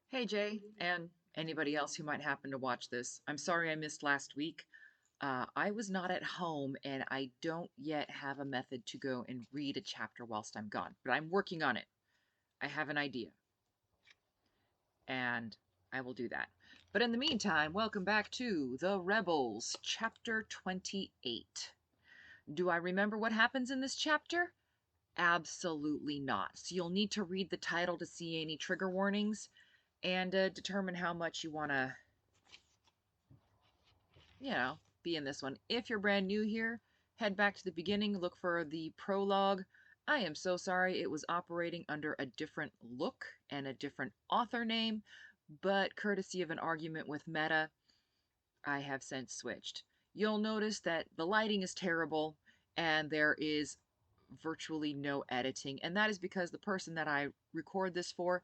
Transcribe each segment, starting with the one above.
Hey Jay, and anybody else who might happen to watch this. I'm sorry I missed last week. I was not at home and I don't yet have a method to go and read a chapter whilst I'm gone, but I'm working on it. I have an idea and I will do that. But in the meantime, welcome back to The Rebels, chapter 28. Do I remember what happens in this chapter? Absolutely not. So you'll need to read the title to see any trigger warnings and determine how much you want to be in this one. If you're brand new here, head back to the beginning, look for the prologue. I am so sorry it was operating under a different look and a different author name, but courtesy of an argument with Meta, I have since switched. You'll notice that the lighting is terrible and there is virtually no editing, and that is because the person that I record this for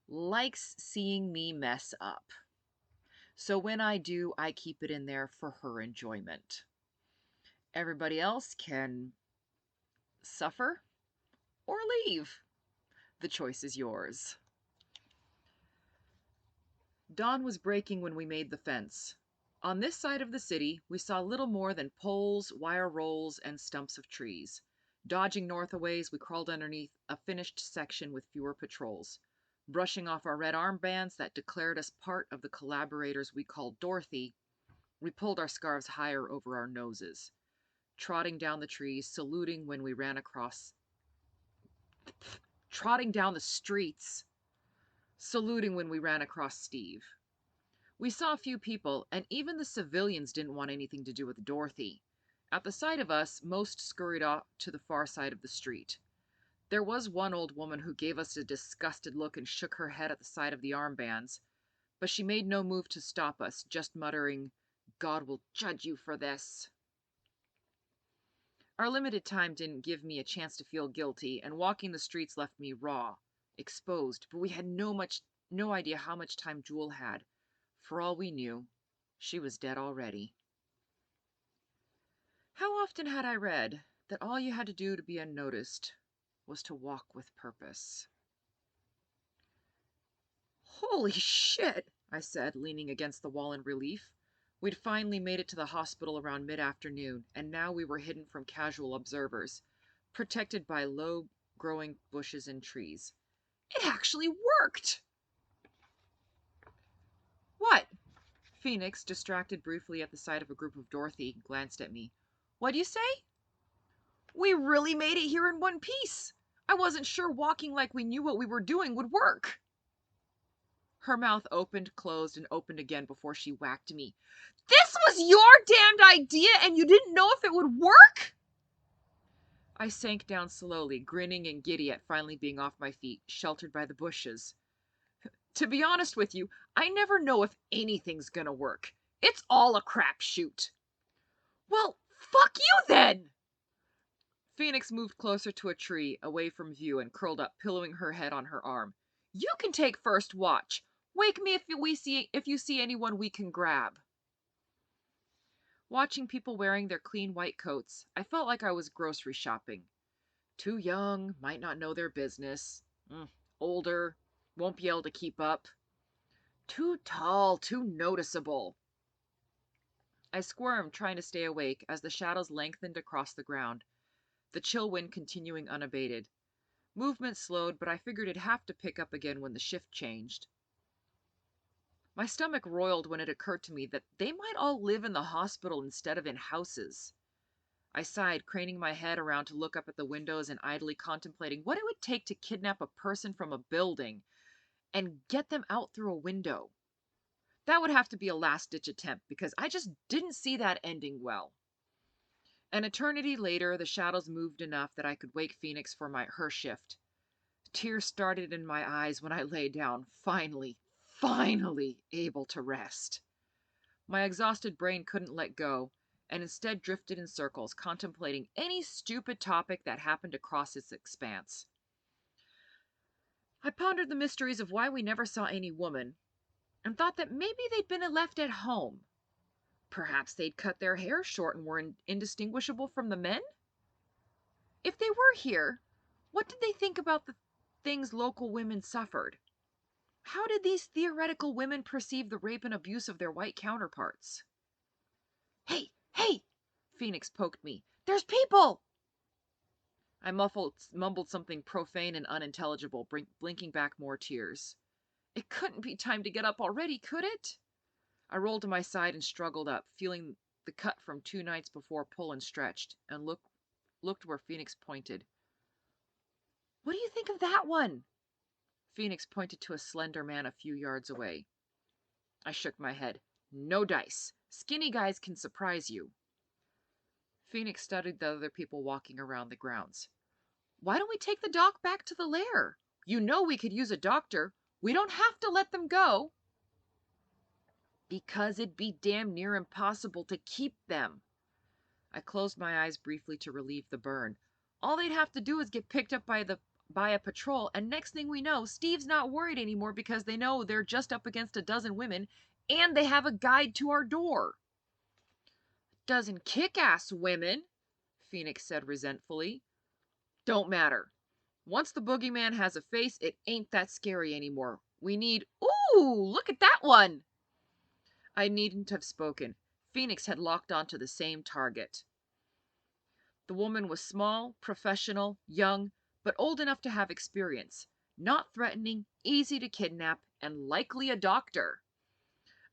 likes seeing me mess up. So when I do, I keep it in there for her enjoyment. Everybody else can suffer or leave. The choice is yours. Dawn was breaking when we made the fence. On this side of the city, we saw little more than poles, wire rolls, and stumps of trees. Dodging northaways, we crawled underneath a finished section with fewer patrols. Brushing off our red armbands that declared us part of the collaborators we called Dorothy, we pulled our scarves higher over our noses. Trotting down the trees, saluting when we ran across trotting down the streets, saluting when we ran across Steve. We saw a few people, and even the civilians didn't want anything to do with Dorothy. At the sight of us, most scurried off to the far side of the street. There was one old woman who gave us a disgusted look and shook her head at the sight of the armbands, but she made no move to stop us, just muttering, "God will judge you for this." Our limited time didn't give me a chance to feel guilty, and walking the streets left me raw, exposed, but we had no idea how much time Jewel had. For all we knew, she was dead already. How often had I read that all you had to do to be unnoticed was to walk with purpose? Holy shit, I said, leaning against the wall in relief. We'd finally made it to the hospital around mid-afternoon, and now we were hidden from casual observers, protected by low-growing bushes and trees. It actually worked! What? Phoenix, distracted briefly at the sight of a group of Dorothy, glanced at me. What'd you say? We really made it here in one piece! I wasn't sure walking like we knew what we were doing would work. Her mouth opened, closed, and opened again before she whacked me. This was your damned idea and you didn't know if it would work? I sank down slowly, grinning and giddy at finally being off my feet, sheltered by the bushes. To be honest with you, I never know if anything's gonna work. It's all a crapshoot. Well, fuck you then! Phoenix moved closer to a tree, away from view, and curled up, pillowing her head on her arm. You can take first watch. Wake me if you see anyone we can grab. Watching people wearing their clean white coats, I felt like I was grocery shopping. Too young, might not know their business. Older, won't be able to keep up. Too tall, too noticeable. I squirmed, trying to stay awake, as the shadows lengthened across the ground, the chill wind continuing unabated. Movement slowed, but I figured it'd have to pick up again when the shift changed. My stomach roiled when it occurred to me that they might all live in the hospital instead of in houses. I sighed, craning my head around to look up at the windows and idly contemplating what it would take to kidnap a person from a building and get them out through a window. That would have to be a last-ditch attempt because I just didn't see that ending well. An eternity later, the shadows moved enough that I could wake Phoenix for her shift. Tears started in my eyes when I lay down, finally able to rest. My exhausted brain couldn't let go, and instead drifted in circles, contemplating any stupid topic that happened to cross its expanse. I pondered the mysteries of why we never saw any woman, and thought that maybe they'd been left at home. Perhaps they'd cut their hair short and were indistinguishable from the men? If they were here, what did they think about the things local women suffered? How did these theoretical women perceive the rape and abuse of their white counterparts? Hey, hey! Phoenix poked me. There's people! I mumbled something profane and unintelligible, blinking back more tears. It couldn't be time to get up already, could it? I rolled to my side and struggled up, feeling the cut from 2 nights before pull and stretched, and looked where Phoenix pointed. What do you think of that one? Phoenix pointed to a slender man a few yards away. I shook my head. No dice. Skinny guys can surprise you. Phoenix studied the other people walking around the grounds. Why don't we take the doc back to the lair? You know we could use a doctor. We don't have to let them go. Because it'd be damn near impossible to keep them. I closed my eyes briefly to relieve the burn. All they'd have to do is get picked up by a patrol, and next thing we know, Steve's not worried anymore because they know they're just up against a dozen women, and they have a guide to our door. Dozen kick-ass women, Phoenix said resentfully. Don't matter. Once the boogeyman has a face, it ain't that scary anymore. We need... Ooh, look at that one! I needn't have spoken. Phoenix had locked onto the same target. The woman was small, professional, young, but old enough to have experience. Not threatening, easy to kidnap, and likely a doctor.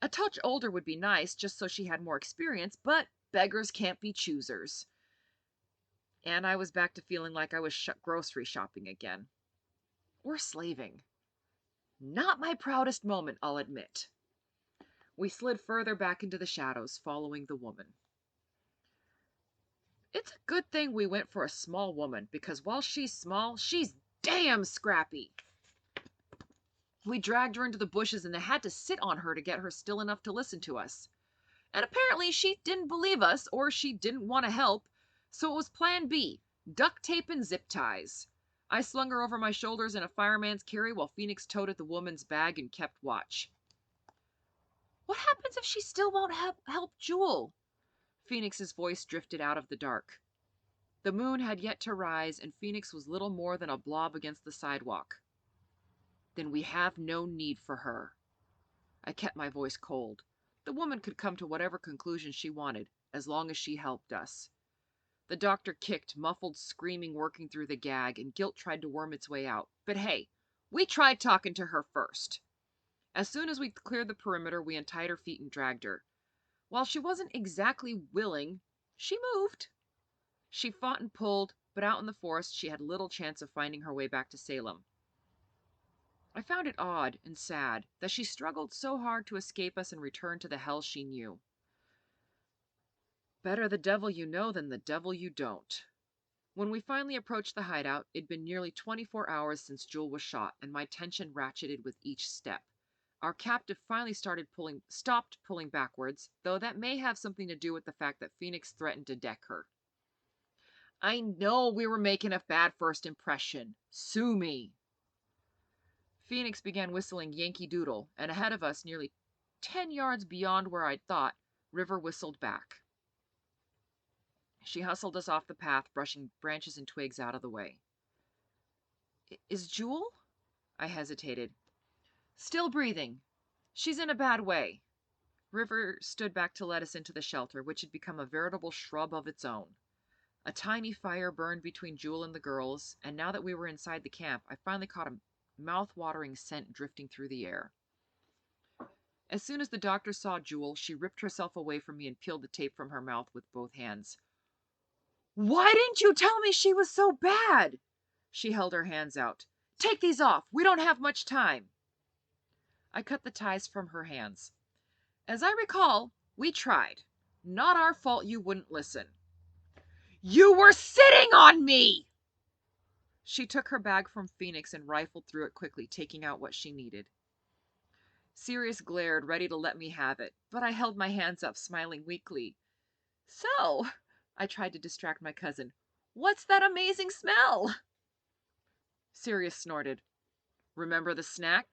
A touch older would be nice, just so she had more experience, but beggars can't be choosers. And I was back to feeling like I was grocery shopping again. Or slaving. Not my proudest moment, I'll admit. We slid further back into the shadows, following the woman. It's a good thing we went for a small woman, because while she's small, she's damn scrappy. We dragged her into the bushes and had to sit on her to get her still enough to listen to us. And apparently she didn't believe us, or she didn't want to help, so it was plan B, duct tape and zip ties. I slung her over my shoulders in a fireman's carry while Phoenix toted the woman's bag and kept watch. What happens if she still won't help Jewel? Phoenix's voice drifted out of the dark. The moon had yet to rise, and Phoenix was little more than a blob against the sidewalk. Then we have no need for her. I kept my voice cold. The woman could come to whatever conclusion she wanted, as long as she helped us. The doctor kicked, muffled screaming working through the gag, and guilt tried to worm its way out. But hey, we tried talking to her first. As soon as we cleared the perimeter, we untied her feet and dragged her. While she wasn't exactly willing, she moved. She fought and pulled, but out in the forest she had little chance of finding her way back to Salem. I found it odd and sad that she struggled so hard to escape us and return to the hell she knew. Better the devil you know than the devil you don't. When we finally approached the hideout, it'd been nearly 24 hours since Jewel was shot, and my tension ratcheted with each step. Our captive finally stopped pulling backwards, though that may have something to do with the fact that Phoenix threatened to deck her. I know we were making a bad first impression. Sue me. Phoenix began whistling Yankee Doodle, and ahead of us, nearly 10 yards beyond where I'd thought, River whistled back. She hustled us off the path, brushing branches and twigs out of the way. Is Jewel? I hesitated. Still breathing. She's in a bad way. River stood back to let us into the shelter, which had become a veritable shrub of its own. A tiny fire burned between Jewel and the girls, and now that we were inside the camp, I finally caught a mouth-watering scent drifting through the air. As soon as the doctor saw Jewel, she ripped herself away from me and peeled the tape from her mouth with both hands. Why didn't you tell me she was so bad? She held her hands out. Take these off. We don't have much time. I cut the ties from her hands. As I recall, we tried. Not our fault you wouldn't listen. You were sitting on me! She took her bag from Phoenix and rifled through it quickly, taking out what she needed. Sirius glared, ready to let me have it, but I held my hands up, smiling weakly. So, I tried to distract my cousin. What's that amazing smell? Sirius snorted. Remember the sack?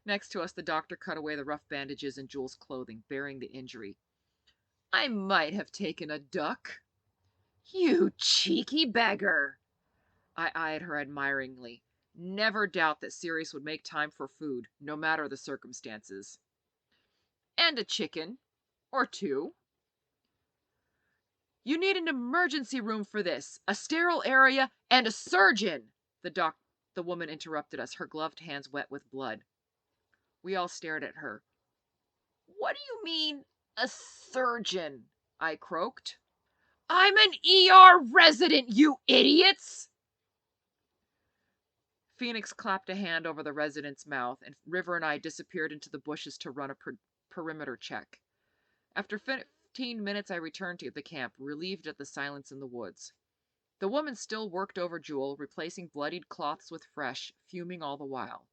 Next to us, the doctor cut away the rough bandages and Jewel's clothing, bearing the injury. I might have taken a duck. You cheeky beggar! I eyed her admiringly. Never doubt that Sirius would make time for food, no matter the circumstances. And a chicken. Or two. You need an emergency room for this, a sterile area, and a surgeon! The woman interrupted us, her gloved hands wet with blood. We all stared at her. What do you mean, a surgeon? I croaked. I'm an ER resident, you idiots! Phoenix clapped a hand over the resident's mouth, and River and I disappeared into the bushes to run a perimeter check. After 15 minutes, I returned to the camp, relieved at the silence in the woods. The woman still worked over Jewel, replacing bloodied cloths with fresh, fuming all the while.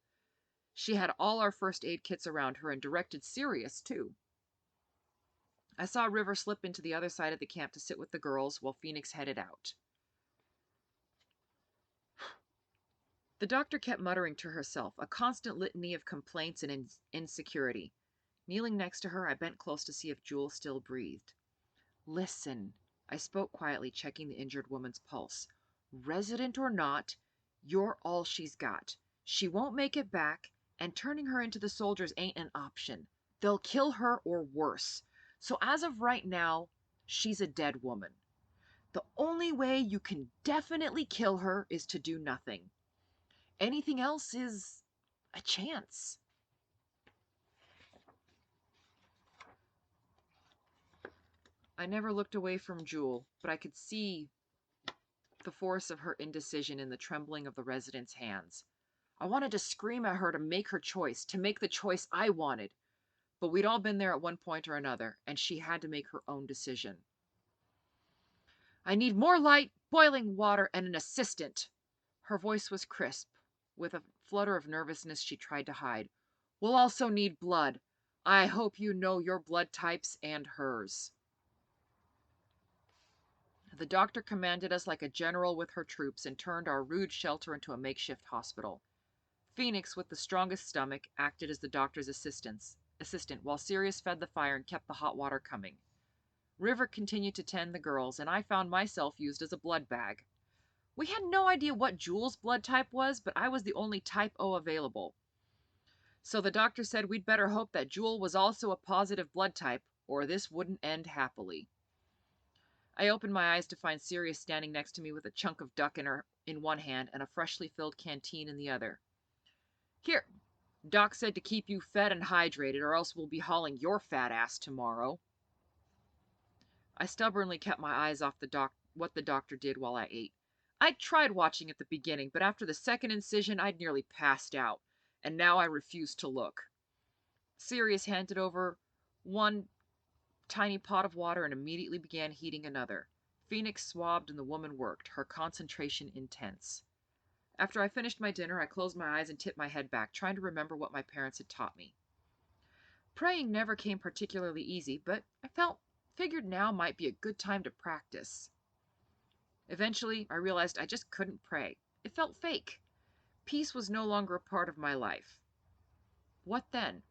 She had all our first aid kits around her and directed Sirius, too. I saw River slip into the other side of the camp to sit with the girls while Phoenix headed out. The doctor kept muttering to herself, a constant litany of complaints and insecurity. Kneeling next to her, I bent close to see if Jewel still breathed. Listen, I spoke quietly, checking the injured woman's pulse. Resident or not, you're all she's got. She won't make it back, and turning her into the soldiers ain't an option. They'll kill her or worse. So as of right now, she's a dead woman. The only way you can definitely kill her is to do nothing. Anything else is a chance. I never looked away from Jewel, but I could see the force of her indecision in the trembling of the resident's hands. I wanted to scream at her to make her choice, to make the choice I wanted. But we'd all been there at one point or another, and she had to make her own decision. I need more light, boiling water, and an assistant. Her voice was crisp, with a flutter of nervousness she tried to hide. We'll also need blood. I hope you know your blood types and hers. The doctor commanded us like a general with her troops and turned our rude shelter into a makeshift hospital. Phoenix, with the strongest stomach, acted as the doctor's assistant, while Sirius fed the fire and kept the hot water coming. River continued to tend the girls, and I found myself used as a blood bag. We had no idea what Jewel's blood type was, but I was the only type O available. So the doctor said we'd better hope that Jewel was also a positive blood type, or this wouldn't end happily. I opened my eyes to find Sirius standing next to me with a chunk of duck in one hand and a freshly filled canteen in the other. Here, Doc said to keep you fed and hydrated, or else we'll be hauling your fat ass tomorrow. I stubbornly kept my eyes off what the doctor did while I ate. I'd tried watching at the beginning, but after the second incision, I'd nearly passed out, and now I refused to look. Sirius handed over one tiny pot of water and immediately began heating another. Phoenix swabbed and the woman worked, her concentration intense. After I finished my dinner, I closed my eyes and tipped my head back, trying to remember what my parents had taught me. Praying never came particularly easy, but I figured now might be a good time to practice. Eventually, I realized I just couldn't pray. It felt fake. Peace was no longer a part of my life. What then?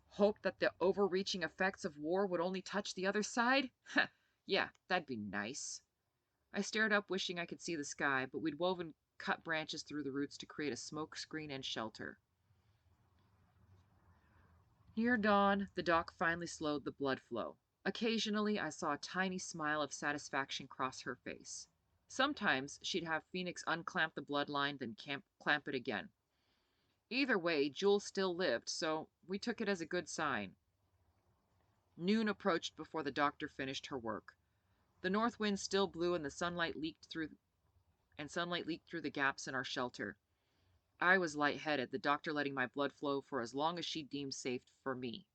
Hope that the overreaching effects of war would only touch the other side? Yeah, that'd be nice. I stared up, wishing I could see the sky, but we'd woven cut branches through the roots to create a smoke screen and shelter. Near dawn, the doc finally slowed the blood flow. Occasionally, I saw a tiny smile of satisfaction cross her face. Sometimes, she'd have Phoenix unclamp the bloodline, then clamp it again. Either way, Jewel still lived, so we took it as a good sign. Noon approached before the doctor finished her work. The north wind still blew and sunlight leaked through the gaps in our shelter. I was lightheaded, the doctor letting my blood flow for as long as she deemed safe for me.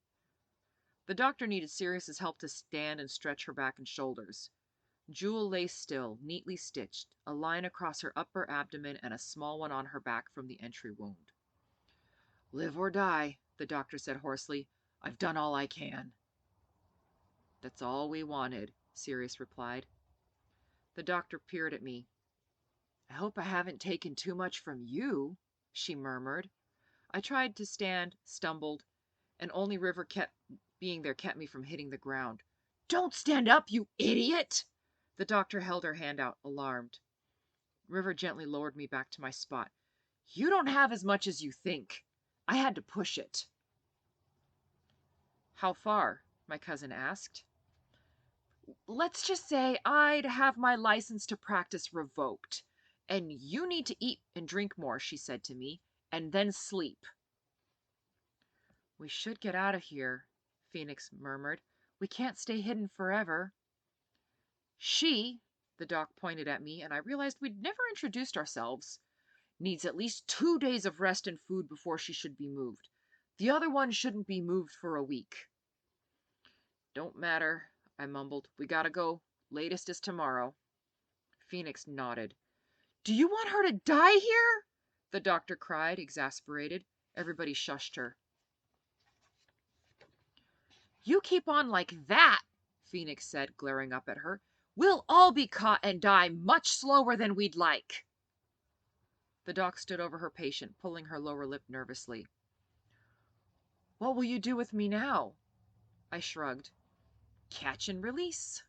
The doctor needed Sirius's help to stand and stretch her back and shoulders. Jewel lay still, neatly stitched, a line across her upper abdomen and a small one on her back from the entry wound. Live or die, the doctor said hoarsely. I've done all I can. That's all we wanted, Sirius replied. The doctor peered at me. I hope I haven't taken too much from you, she murmured. I tried to stand, stumbled, and only River kept me from hitting the ground. Don't stand up, you idiot! The doctor held her hand out, alarmed. River gently lowered me back to my spot. You don't have as much as you think. I had to push it. How far? My cousin asked. Let's just say I'd have my license to practice revoked. And you need to eat and drink more, she said to me, and then sleep. We should get out of here, Phoenix murmured. We can't stay hidden forever. She, the doc pointed at me, and I realized we'd never introduced ourselves, needs at least 2 days of rest and food before she should be moved. The other one shouldn't be moved for a week. Don't matter, I mumbled. We gotta go. Latest is tomorrow. Phoenix nodded. Do you want her to die here? The doctor cried, exasperated. Everybody shushed her. You keep on like that, Phoenix said, glaring up at her. We'll all be caught and die much slower than we'd like. The doc stood over her patient, pulling her lower lip nervously. What will you do with me now? I shrugged. Catch and release.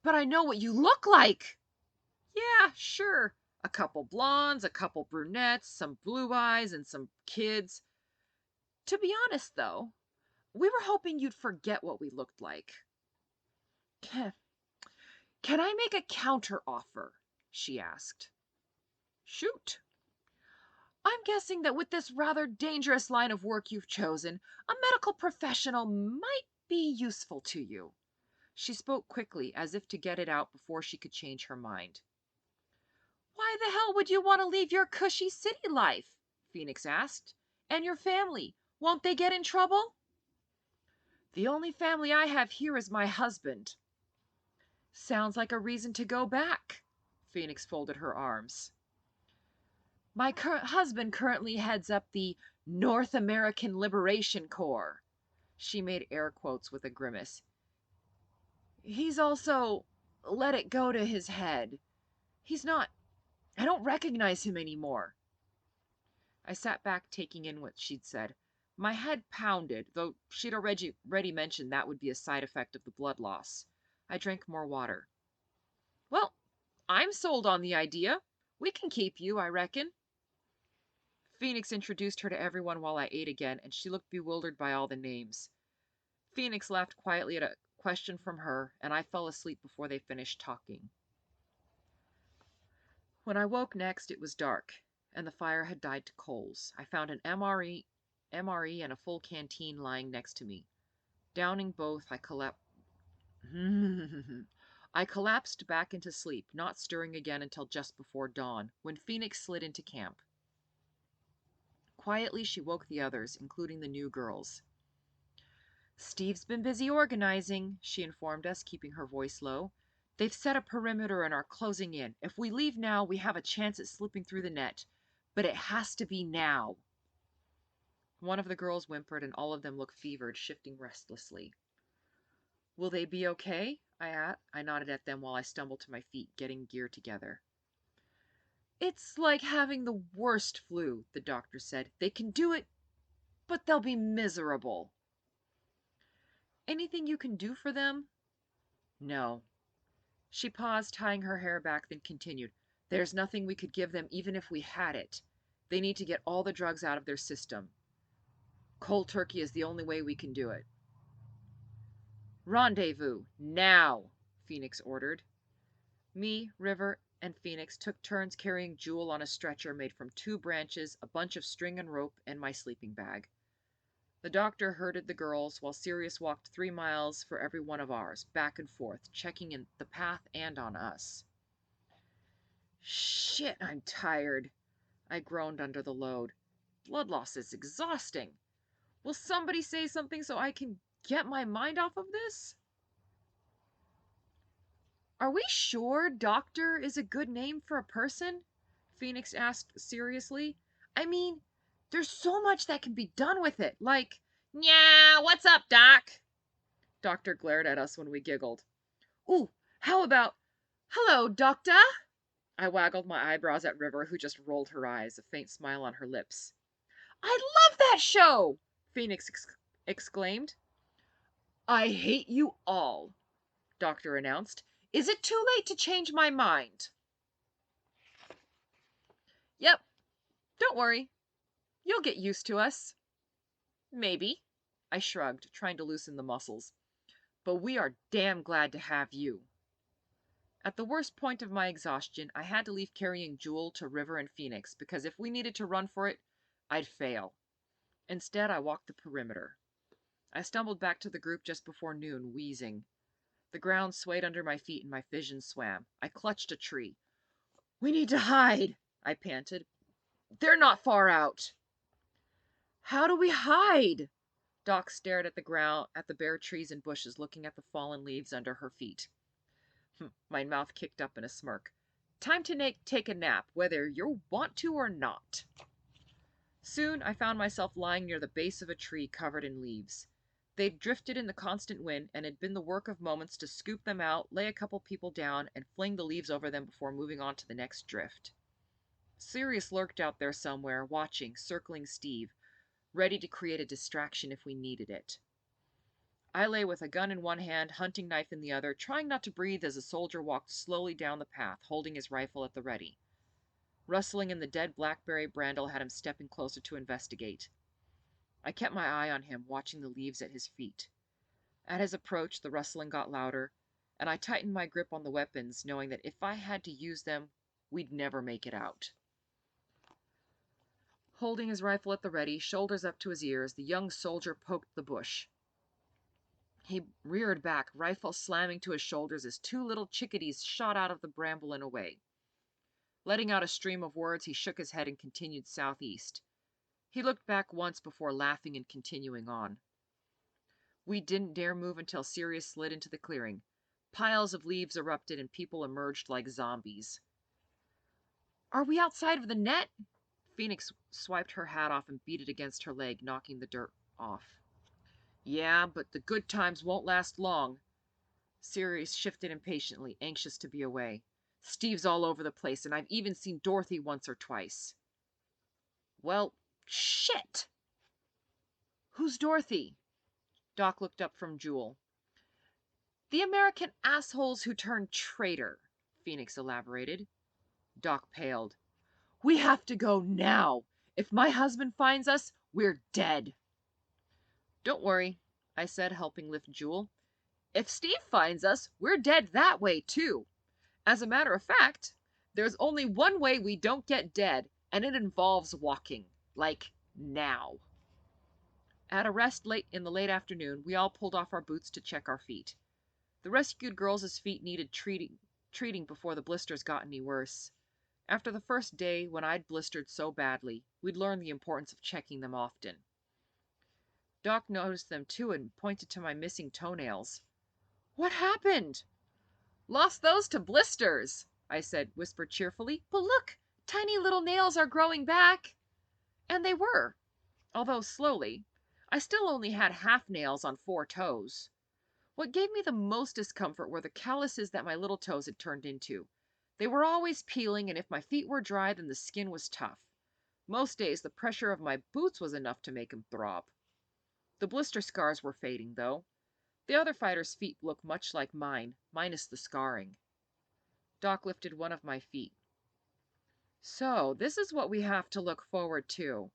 But I know what you look like. Yeah, sure. A couple blondes, a couple brunettes, some blue eyes, and some kids. To be honest, though, we were hoping you'd forget what we looked like. Can I make a counter offer? She asked. Shoot. I'm guessing that with this rather dangerous line of work you've chosen, a medical professional might be useful to you. She spoke quickly, as if to get it out before she could change her mind. Why the hell would you want to leave your cushy city life? Phoenix asked. And your family, won't they get in trouble? The only family I have here is my husband. Sounds like a reason to go back. Phoenix folded her arms. My husband currently heads up the North American Liberation Corps. She made air quotes with a grimace. He's also let it go to his head. I don't recognize him anymore. I sat back taking in what she'd said. My head pounded, though she'd already mentioned that would be a side effect of the blood loss. I drank more water. Well, I'm sold on the idea. We can keep you, I reckon. Phoenix introduced her to everyone while I ate again, and she looked bewildered by all the names. Phoenix laughed quietly at a question from her, and I fell asleep before they finished talking. When I woke next, it was dark, and the fire had died to coals. I found an MRE and a full canteen lying next to me. Downing both, I collapsed back into sleep, not stirring again until just before dawn, when Phoenix slid into camp. Quietly, she woke the others, including the new girls. Steve's been busy organizing, she informed us, keeping her voice low. They've set a perimeter and are closing in. If we leave now, we have a chance at slipping through the net. But it has to be now. One of the girls whimpered, and all of them looked fevered, shifting restlessly. Will they be okay? I nodded at them while I stumbled to my feet, getting gear together. It's like having the worst flu, the doctor said. They can do it, but they'll be miserable. Anything you can do for them? No. She paused, tying her hair back, then continued. There's nothing we could give them even if we had it. They need to get all the drugs out of their system. Cold turkey is the only way we can do it. Rendezvous, now, Phoenix ordered. Me, River, and Phoenix took turns carrying Jewel on a stretcher made from 2 branches, a bunch of string and rope, and my sleeping bag. The doctor herded the girls, while Sirius walked 3 miles for every one of ours, back and forth, checking in the path and on us. Shit, I'm tired, I groaned under the load. Blood loss is exhausting. Will somebody say something so I can get my mind off of this? Are we sure doctor is a good name for a person? Phoenix asked seriously. I mean, there's so much that can be done with it, like, yeah, what's up, Doc? Doctor glared at us when we giggled. Ooh, how about, hello, Doctor? I waggled my eyebrows at River, who just rolled her eyes, a faint smile on her lips. I love that show! Phoenix exclaimed. I hate you all, Doctor announced. Is it too late to change my mind? Yep, Don't worry, you'll get used to us. Maybe. I shrugged, trying to loosen the muscles. But we are damn glad to have you. At the worst point of my exhaustion, I had to leave carrying Jewel to River and Phoenix, because if we needed to run for it, I'd fail. Instead, I walked the perimeter. I stumbled back to the group just before noon, wheezing. The ground swayed under my feet and my vision swam. I clutched a tree. "We need to hide," I panted. "They're not far out." "How do we hide?" Doc stared at the ground, at the bare trees and bushes, looking at the fallen leaves under her feet. My mouth kicked up in a smirk. "Time to take a nap, whether you want to or not." Soon I found myself lying near the base of a tree covered in leaves. They'd drifted in the constant wind, and it had been the work of moments to scoop them out, lay a couple people down, and fling the leaves over them before moving on to the next drift. Sirius lurked out there somewhere, watching, circling Steve, ready to create a distraction if we needed it. I lay with a gun in one hand, hunting knife in the other, trying not to breathe as a soldier walked slowly down the path, holding his rifle at the ready. Rustling in the dead blackberry bramble had him stepping closer to investigate. I kept my eye on him, watching the leaves at his feet. At his approach, the rustling got louder, and I tightened my grip on the weapons, knowing that if I had to use them, we'd never make it out. Holding his rifle at the ready, shoulders up to his ears, the young soldier poked the bush. He reared back, rifle slamming to his shoulders as two little chickadees shot out of the bramble and away. Letting out a stream of words, he shook his head and continued southeast. He looked back once before laughing and continuing on. We didn't dare move until Sirius slid into the clearing. Piles of leaves erupted and people emerged like zombies. "Are we outside of the net?" Phoenix swiped her hat off and beat it against her leg, knocking the dirt off. "Yeah, but the good times won't last long." Sirius shifted impatiently, anxious to be away. "Steve's all over the place, and I've even seen Dorothy once or twice." "Well, shit!" "Who's Dorothy?" Doc looked up from Jewel. "The American assholes who turned traitor," Phoenix elaborated. Doc paled. "We have to go now. If my husband finds us, we're dead." "Don't worry," I said, helping lift Jewel. "If Steve finds us, we're dead that way, too. As a matter of fact, there's only one way we don't get dead, and it involves walking. Like, now." At a rest in the late afternoon, we all pulled off our boots to check our feet. The rescued girls' feet needed treating before the blisters got any worse. After the first day, when I'd blistered so badly, we'd learned the importance of checking them often. Doc noticed them too and pointed to my missing toenails. "What happened?" "Lost those to blisters," I said, whispered cheerfully. "But look, tiny little nails are growing back." And they were, although slowly. I still only had half nails on 4 toes. What gave me the most discomfort were the calluses that my little toes had turned into. They were always peeling, and if my feet were dry, then the skin was tough. Most days, the pressure of my boots was enough to make them throb. The blister scars were fading, though. The other fighters' feet looked much like mine, minus the scarring. Doc lifted one of my feet. "So, this is what we have to look forward to."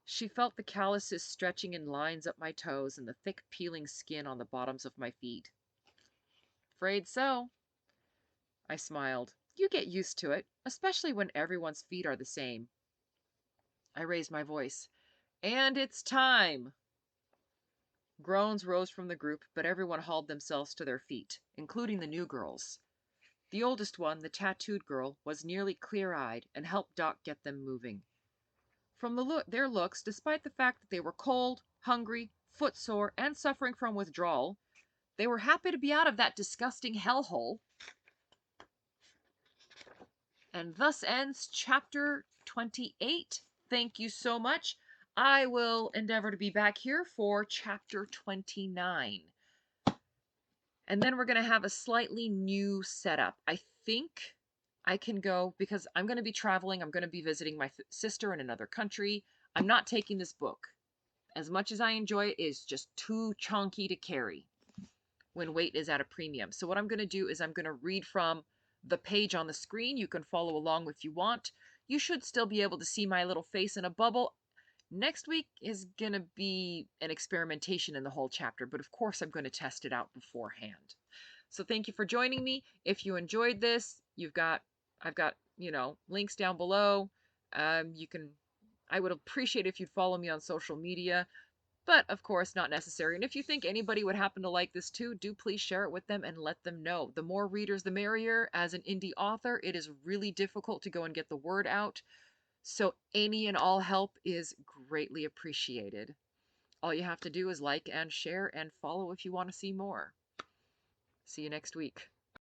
She felt the calluses stretching in lines up my toes and the thick peeling skin on the bottoms of my feet. "Afraid so." I smiled. "You get used to it, especially when everyone's feet are the same." I raised my voice. "And it's time." Groans rose from the group, but everyone hauled themselves to their feet, including the new girls. The oldest one, the tattooed girl, was nearly clear-eyed and helped Doc get them moving. From their looks, despite the fact that they were cold, hungry, footsore, and suffering from withdrawal, they were happy to be out of that disgusting hellhole. And thus ends chapter 28. Thank you so much. I will endeavor to be back here for chapter 29. And then we're going to have a slightly new setup. I think I can go, because I'm going to be traveling. I'm going to be visiting my sister in another country. I'm not taking this book. As much as I enjoy it, it's just too chunky to carry when weight is at a premium. So what I'm going to do is I'm going to read from the page on the screen. You can follow along if you want. you should still be able to see my little face in a bubble. Next week is going to be an experimentation in the whole chapter, but of course I'm going to test it out beforehand. So thank you for joining me. If you enjoyed this, I've got, links down below. You can, I would appreciate if you'd follow me on social media, but of course not necessary. And if you think anybody would happen to like this too, do please share it with them and let them know. The more readers, the merrier. As an indie author, it is really difficult to go and get the word out. So any and all help is greatly appreciated. All you have to do is like and share and follow if you want to see more. See you next week.